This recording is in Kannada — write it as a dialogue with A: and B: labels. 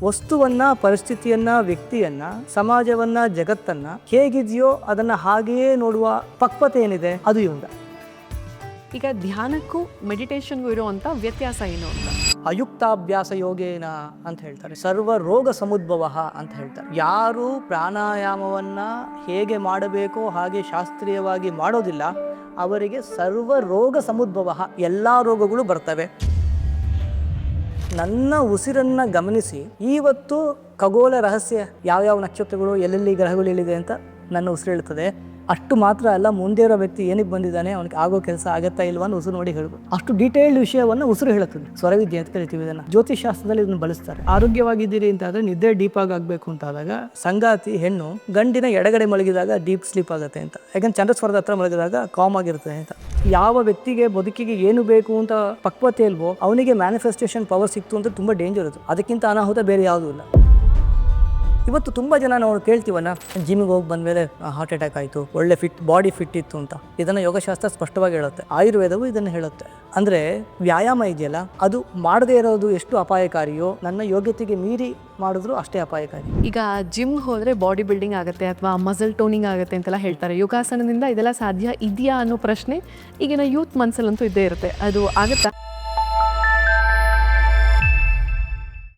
A: ವಸ್ತುವನ್ನ, ಪರಿಸ್ಥಿತಿಯನ್ನ, ವ್ಯಕ್ತಿಯನ್ನ, ಸಮಾಜವನ್ನ, ಜಗತ್ತನ್ನ ಹೇಗಿದೆಯೋ ಅದನ್ನ ಹಾಗೆಯೇ ನೋಡುವ ಪಕ್ವತೆ ಏನಿದೆ ಅದು ಯೋಗ.
B: ಈಗ ಧ್ಯಾನಕ್ಕೂ ಮೆಡಿಟೇಷನ್ಗೂ ಇರುವಂಥ ವ್ಯತ್ಯಾಸ ಏನು ಅಂತ?
A: ಅಯುಕ್ತಾಭ್ಯಾಸ ಯೋಗೇನ ಅಂತ ಹೇಳ್ತಾರೆ. ಸರ್ವ ರೋಗ ಸಮುದ್ಭವ ಅಂತ ಹೇಳ್ತಾರೆ. ಯಾರು ಪ್ರಾಣಾಯಾಮವನ್ನ ಹೇಗೆ ಮಾಡಬೇಕೋ ಹಾಗೆ ಶಾಸ್ತ್ರೀಯವಾಗಿ ಮಾಡೋದಿಲ್ಲ ಅವರಿಗೆ ಸರ್ವ ರೋಗ ಸಮುದ್ಭವ, ಎಲ್ಲ ರೋಗಗಳು ಬರ್ತವೆ. ನನ್ನ ಉಸಿರನ್ನ ಗಮನಿಸಿ ಇವತ್ತು ಖಗೋಳ ರಹಸ್ಯ ಯಾವ್ಯಾವ ನಕ್ಷತ್ರಗಳು ಎಲ್ಲೆಲ್ಲಿ ಗ್ರಹಗಳು ಎಲ್ಲಿದೆ ಅಂತ ನನ್ನ ಉಸಿರು ಹೇಳ್ತದೆ. ಅಷ್ಟು ಮಾತ್ರ ಅಲ್ಲ, ಮುಂದೆ ಇರೋ ವ್ಯಕ್ತಿ ಏನಕ್ಕೆ ಬಂದಿದ್ದಾನೆ, ಅವನಿಗೆ ಆಗೋ ಕೆಲಸ ಆಗತ್ತಾ ಇಲ್ವಾ ಅಂತ ಉಸಿರು ನೋಡಿ ಹೇಳ್ಬೋದು. ಅಷ್ಟು ಡೀಟೇಲ್ಡ್ ವಿಷಯವನ್ನು ಉಸಿರು ಹೇಳುತ್ತದೆ. ಸ್ವರವಿದ್ಯೆ ಅಂತ ಕರಿತೀವಿ ಇದನ್ನು. ಜ್ಯೋತಿಷ್ ಶಾಸ್ತ್ರದಲ್ಲಿ ಇದನ್ನು ಬಳಸ್ತಾರೆ. ಆರೋಗ್ಯವಾಗಿದ್ದೀರಿ ಅಂತಾದರೆ ನಿದ್ದೆ ಡೀಪ್ ಆಗಬೇಕು ಅಂತಾದಾಗ ಸಂಗಾತಿ ಹೆಣ್ಣು ಗಂಡಿನ ಎಡಗಡೆ ಮಲಗಿದಾಗ ಡೀಪ್ ಸ್ಲೀಪ್ ಆಗುತ್ತೆ ಅಂತ. ಯಾಕಂದ್ರೆ ಚಂದ್ರಸ್ವರದ ಹತ್ರ ಮಲಗಿದಾಗ ಕಾಮ್ ಆಗಿರ್ತದೆ ಅಂತ. ಯಾವ ವ್ಯಕ್ತಿಗೆ ಬದುಕಿಗೆ ಏನು ಬೇಕು ಅಂತ ಪಕ್ವತೆ ಇಲ್ವೋ ಅವನಿಗೆ ಮ್ಯಾನಿಫೆಸ್ಟೇಷನ್ ಪವರ್ ಸಿಕ್ತು ಅಂತ ತುಂಬ ಡೇಂಜರ್ ಅದು. ಅದಕ್ಕಿಂತ ಅನಾಹುತ ಬೇರೆ ಯಾವುದೂ ಇಲ್ಲ. ಇವತ್ತು ತುಂಬ ಜನ ನಾವು ಕೇಳ್ತೀವಲ್ಲ, ಜಿಮ್ಗೆ ಹೋಗಿ ಬಂದಮೇಲೆ ಹಾರ್ಟ್ ಅಟ್ಯಾಕ್ ಆಯಿತು, ಒಳ್ಳೆ ಬಾಡಿ ಫಿಟ್ ಇತ್ತು ಅಂತ. ಇದನ್ನು ಯೋಗಶಾಸ್ತ್ರ ಸ್ಪಷ್ಟವಾಗಿ ಹೇಳುತ್ತೆ, ಆಯುರ್ವೇದವು ಇದನ್ನು ಹೇಳುತ್ತೆ. ಅಂದರೆ ವ್ಯಾಯಾಮ ಇದೆಯಲ್ಲ ಅದು ಮಾಡದೇ ಇರೋದು ಎಷ್ಟು ಅಪಾಯಕಾರಿಯೋ ನನ್ನ ಯೋಗ್ಯತೆಗೆ ಮೀರಿ ಮಾಡಿದ್ರು ಅಷ್ಟೇ ಅಪಾಯಕಾರಿ.
B: ಈಗ ಜಿಮ್ ಹೋದರೆ ಬಾಡಿ ಬಿಲ್ಡಿಂಗ್ ಆಗುತ್ತೆ ಅಥವಾ ಮಸಲ್ ಟೋನಿಂಗ್ ಆಗುತ್ತೆ ಅಂತೆಲ್ಲ ಹೇಳ್ತಾರೆ. ಯೋಗಾಸನದಿಂದ ಇದೆಲ್ಲ ಸಾಧ್ಯ ಇದೆಯಾ ಅನ್ನೋ ಪ್ರಶ್ನೆ ಈಗಿನ ಯೂತ್ ಮನಸ್ಸಲ್ಲಂತೂ ಇದ್ದೇ ಇರುತ್ತೆ. ಅದು ಆಗುತ್ತಾ?